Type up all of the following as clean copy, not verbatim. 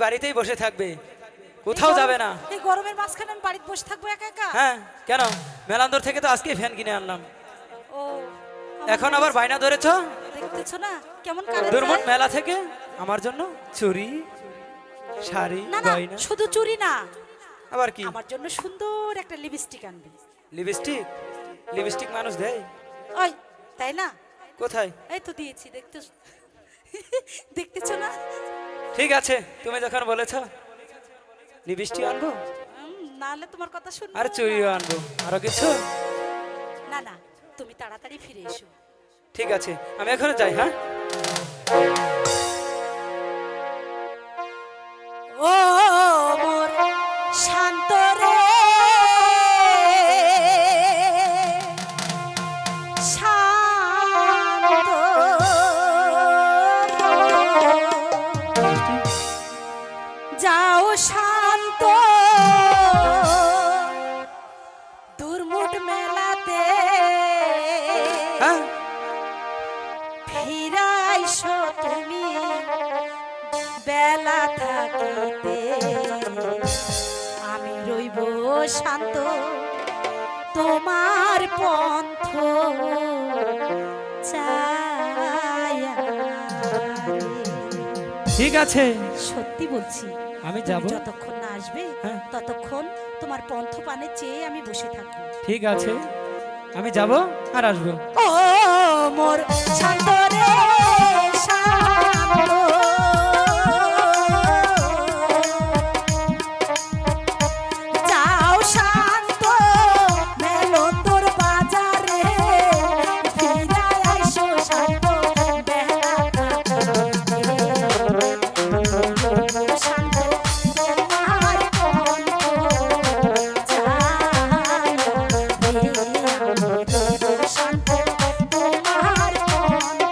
বাড়িতেই বসে থাকবে, কোথাও যাবে না। এই গরমের মাঝখানে আমি বাড়িতে বসে থাকবো একা একা? হ্যাঁ, কেন? মেলান্দর থেকে তো আজকে ফ্যান কিনে আনলাম। ও এখন আবার বাইনা ধরেছ? দেখতেছো না কেমন কারে দুর্মট যায়? মেলা থেকে আমার জন্য চুড়ি, শাড়ি, না না, গয়না। শুধু চুরি না, আবার কি? আমার জন্য সুন্দর একটা লিপস্টিক আনবে। লিপস্টিক? লিপস্টিক মানুষ দেয়? ওই তাই না? কোথায়? এই তো দিয়েছি, দেখতেছো না? ঠিক আছে, তুমি যখন বলেছ লিপস্টিক আনবো, নাহলে তোমার কথা শুনবো আর চুড়িও আনবো। আরো কিছু? না না, তুমি তাড়াতাড়ি ফিরে এসো। ঠিক আছে, আমি এখন যাই। হ্যাঁ, ও মোর শান্ত রে, শান্ত, যাও শান্ত দুর্মুট মেলাতে হ্যাঁ, ফিরাইছো তুমি বেলা থাকিতে, আমি রইব শান্ত তোমার পন্থ চায়া রে। ঠিক আছে, সত্যি বলছি, আমি তুমি যাব। যতক্ষণ না আসবে হ্যাঁ। ততক্ষণ তোমার পন্থ পানে চেয়ে আমি বসে থাকবো। ঠিক আছে, আমি যাব আর আসবো। ও মোর শান্ত রে, শান্ত, যাও শান্ত মেলন্দর বাজারে, ফিরে আইসো শান্ত বেলা থাকিতে, শান্ত তোমার কণ্ঠ চায়া রে, শান্ত তোমার কণ্ঠ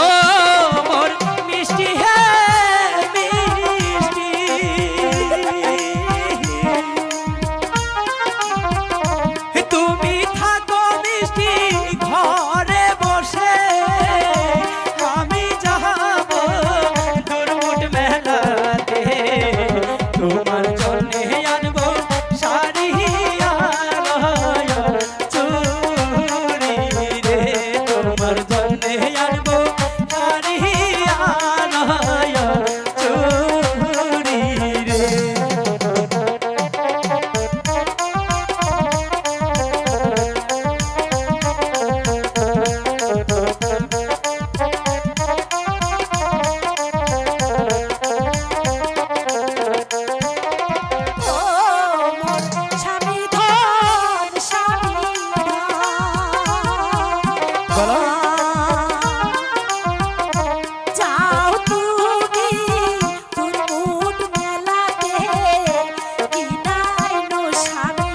ও মোর মিষ্টি, হ্যাঁ মিষ্টি, তুমি থাকো মিষ্টি ঘরে বসে, আমি যাব দুর্মুট মেলাতে, তোমার জন্যে আনবো শাড়ি আর চুড়ি রে, তোমার জন্যে আনবো শাড়ি আর চুড়ি রে। ও মোর স্বামী ধন, স্বামী বলো। যাও তুমি দুর্মুট মেলাতে, কিনাইনো স্বামী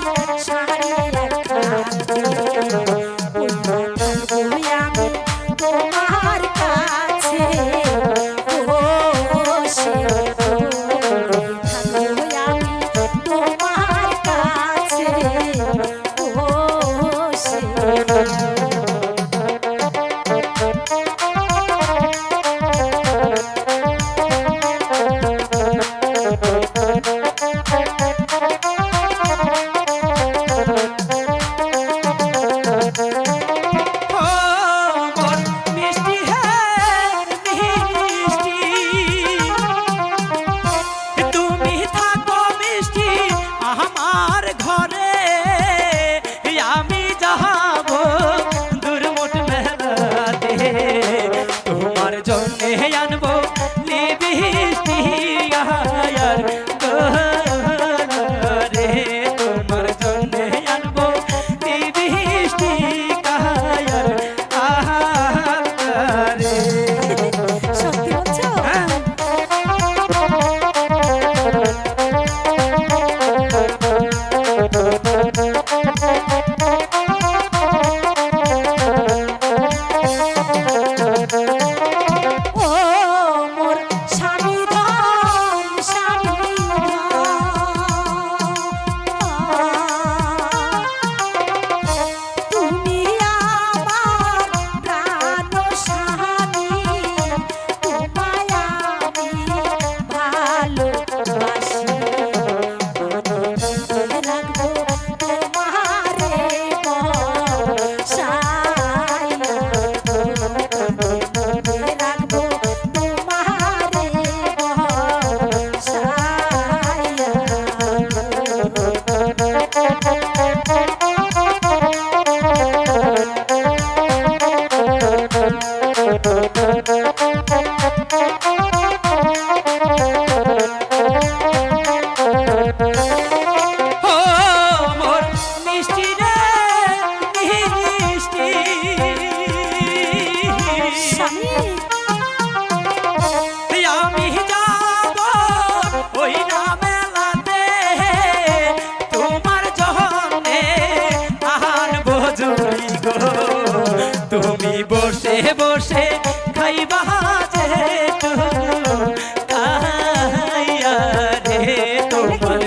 শাড়ি একখানি, পইরা থাকবো আমি তোমার কাছে, ও সে পইরা থাকবো আমি তোমার কাছে, ও সে। ও মোর মিষ্টি, হ্যাঁ মিষ্টি, তুমি থাকো মিষ্টি আমার ঘরে, আমি যাব দুর্মুট মেলাতে, তোমার জন্যে আনবো লিপস্টিক আর গয়না রে, তোমার জন্যে আনবো লিপস্টিক আর রে। সত্যি বলছো? হ্যাঁ। এটা কি?